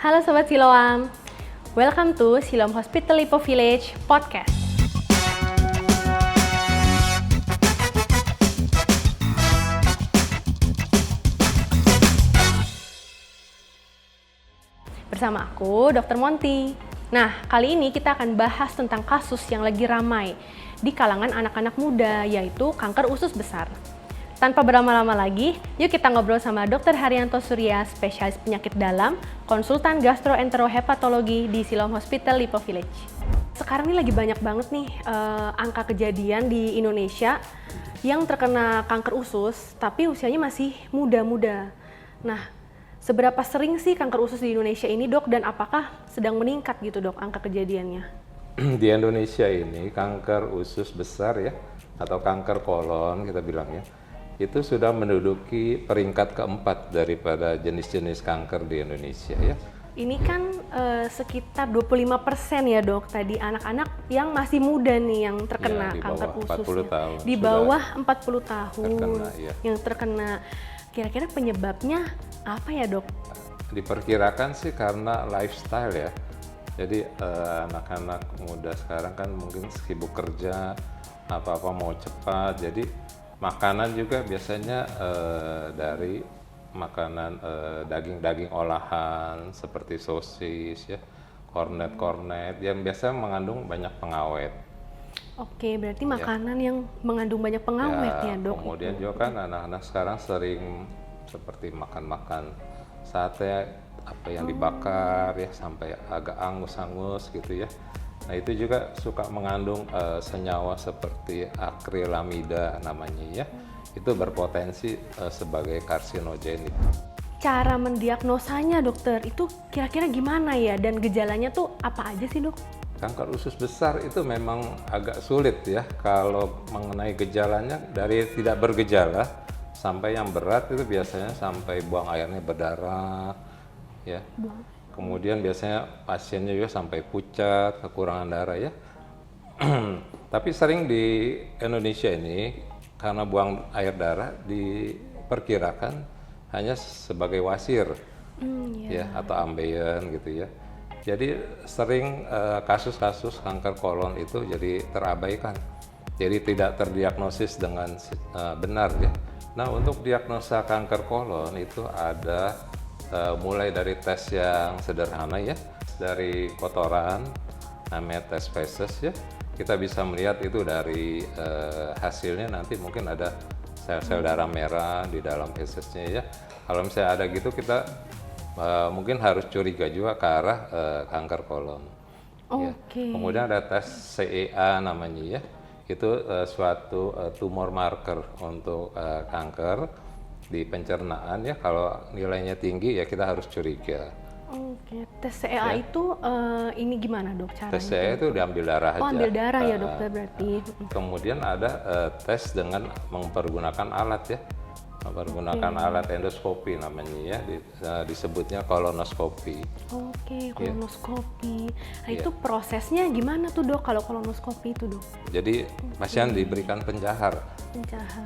Halo Sobat Siloam, welcome to Siloam Hospital Lipo Village Podcast. Bersama aku, Dr. Monty. Nah, kali ini kita akan bahas tentang kasus yang lagi ramai di kalangan anak-anak muda, yaitu kanker usus besar. Tanpa berlama-lama lagi, yuk kita ngobrol sama Dr. Haryanto Surya, spesialis penyakit dalam, konsultan gastroenterohepatologi di Siloam Hospital Lipo Village. Sekarang ini lagi banyak banget nih angka kejadian di Indonesia yang terkena kanker usus, tapi usianya masih muda-muda. Nah, seberapa sering sih kanker usus di Indonesia ini, Dok, dan apakah sedang meningkat gitu, Dok, angka kejadiannya? Di Indonesia ini kanker usus besar ya, atau kanker kolon kita bilangnya, itu sudah menduduki peringkat keempat daripada jenis-jenis kanker di Indonesia ya. Ini kan sekitar 25% ya, Dok, tadi anak-anak yang masih muda nih yang terkena ya, kanker ususnya. 40 tahun. Di bawah 40 tahun terkena, ya. yang terkena. Kira-kira penyebabnya apa ya, Dok? Diperkirakan sih karena lifestyle ya. Jadi anak-anak muda sekarang kan mungkin sibuk kerja, apa-apa mau cepat, jadi makanan juga biasanya dari makanan daging-daging olahan seperti sosis ya, kornet yang biasa mengandung banyak pengawet. Oke, berarti makanan yang mengandung banyak pengawet ya, Dok. Kemudian juga kan anak-anak sekarang sering seperti makan-makan sate apa yang dibakar ya sampai agak angus-angus gitu ya. Nah itu juga suka mengandung senyawa seperti akrilamida namanya ya. Itu berpotensi sebagai karsinogenik. Cara mendiagnosanya, dokter, itu kira-kira gimana ya? Dan gejalanya tuh apa aja sih, Dok? Kanker usus besar itu memang agak sulit ya. Kalau mengenai gejalanya dari tidak bergejala sampai yang berat itu biasanya sampai buang airnya berdarah ya. Kemudian biasanya pasiennya juga sampai pucat, kekurangan darah ya. Tapi sering di Indonesia ini karena buang air darah diperkirakan hanya sebagai wasir ya atau ambeien gitu ya. Jadi sering kasus-kasus kanker kolon itu jadi terabaikan. Jadi tidak terdiagnosis dengan benar ya. Nah, untuk diagnosa kanker kolon itu ada mulai dari tes yang sederhana ya, dari kotoran, namanya tes feces ya. Kita bisa melihat itu dari hasilnya nanti mungkin ada sel-sel darah merah di dalam fecesnya ya. Kalau misalnya ada gitu kita mungkin harus curiga juga ke arah kanker kolon. Ya. Kemudian ada tes CEA namanya ya. Itu suatu tumor marker untuk kanker di pencernaan ya. Kalau nilainya tinggi ya kita harus curiga. Oke, tes CEA itu ini gimana, Dok, caranya? Tes CEA itu diambil darah aja. Oh, ambil darah ya, dokter, berarti. Kemudian ada tes dengan mempergunakan alat ya. Mempergunakan alat endoskopi namanya ya, disebutnya kolonoskopi. Oke, kolonoskopi. Nah, itu prosesnya gimana tuh, Dok, kalau kolonoskopi itu, Dok? Jadi pasien diberikan penjahar.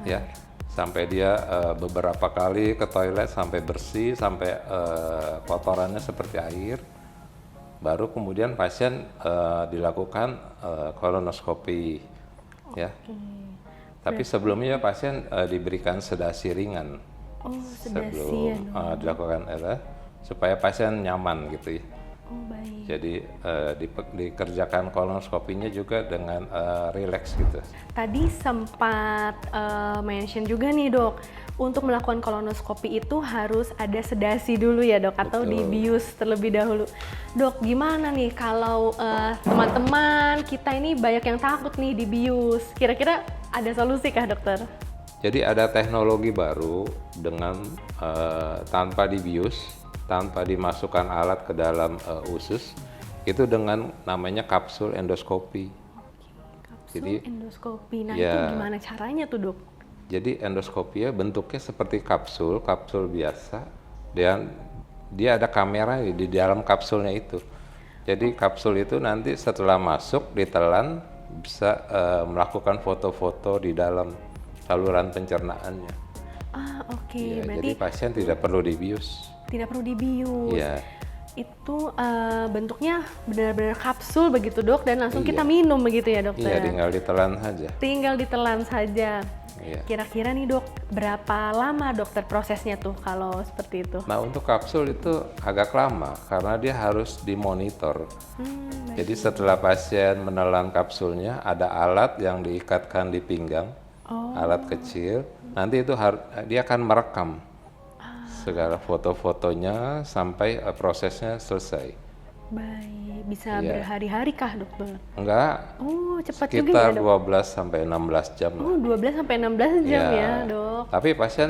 Ya, sampai dia beberapa kali ke toilet sampai bersih, sampai kotorannya seperti air. Baru kemudian pasien dilakukan kolonoskopi. Ya. Tapi sebelumnya pasien diberikan sedasi ringan. Sedasi sebelum dilakukan supaya pasien nyaman gitu ya. Baik. Jadi dikerjakan kolonoskopinya juga dengan rileks gitu. Tadi sempat mention juga nih, Dok, untuk melakukan kolonoskopi itu harus ada sedasi dulu ya, Dok, atau dibius terlebih dahulu. Dok, gimana nih kalau teman-teman kita ini banyak yang takut nih dibius? Kira-kira ada solusi kah, dokter? Jadi ada teknologi baru dengan tanpa dibius, tanpa dimasukkan alat ke dalam usus, itu dengan namanya kapsul endoskopi. Kapsul endoskopi. Nah, itu gimana caranya tuh, Dok? Jadi endoskopi ya bentuknya seperti kapsul biasa, dan dia ada kamera di dalam kapsulnya itu. Jadi kapsul itu nanti setelah masuk ditelan bisa melakukan foto-foto di dalam saluran pencernaannya. Berarti jadi pasien tidak perlu dibius. tidak perlu dibius. Iya. Itu bentuknya benar-benar kapsul begitu dok, dan langsung Iya. kita minum begitu ya dokter? Iya, tinggal ditelan saja. Tinggal ditelan saja. Iya. Kira-kira nih dok, berapa lama dokter prosesnya tuh kalau seperti itu? Nah, untuk kapsul itu agak lama karena dia harus dimonitor. Jadi setelah pasien menelan kapsulnya, ada alat yang diikatkan di pinggang, alat kecil. Nanti itu dia akan merekam segala foto-fotonya sampai prosesnya selesai. Baik, bisa Iya. berhari-hari kah dokter? Enggak, Oh, cepat juga sekitar ya dok? 12 sampai 16 jam lah. Oh, 12 sampai 16 jam Iya. ya dok? Tapi pasien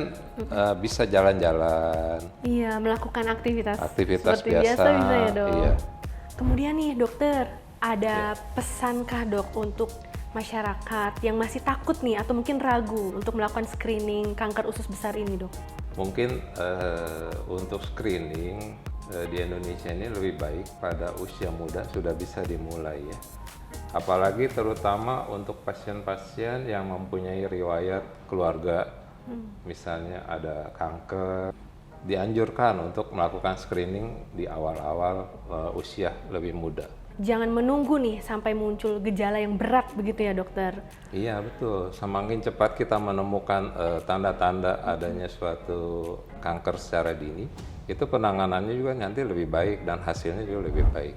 bisa jalan-jalan, Iya, melakukan aktivitas seperti biasa. bisa ya dok? Iya. Kemudian nih dokter, ada pesankah dok untuk masyarakat yang masih takut nih atau mungkin ragu untuk melakukan screening kanker usus besar ini dok? Mungkin untuk screening di Indonesia ini lebih baik pada usia muda sudah bisa dimulai ya. Apalagi terutama untuk pasien-pasien yang mempunyai riwayat keluarga, misalnya ada kanker, dianjurkan untuk melakukan screening di awal-awal usia lebih muda. Jangan menunggu nih sampai muncul gejala yang berat begitu ya dokter? Iya betul, semakin cepat kita menemukan tanda-tanda adanya suatu kanker secara dini, itu penanganannya juga nanti lebih baik dan hasilnya juga lebih baik.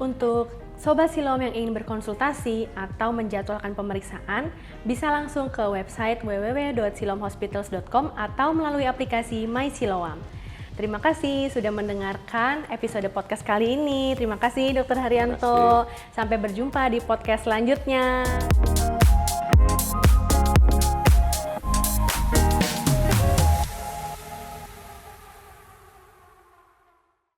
Untuk Sobat Siloam yang ingin berkonsultasi atau menjadwalkan pemeriksaan, bisa langsung ke website www.siloamhospitals.com atau melalui aplikasi My Siloam. Terima kasih sudah mendengarkan episode podcast kali ini. Terima kasih Dr. Haryanto. Sampai berjumpa di podcast selanjutnya.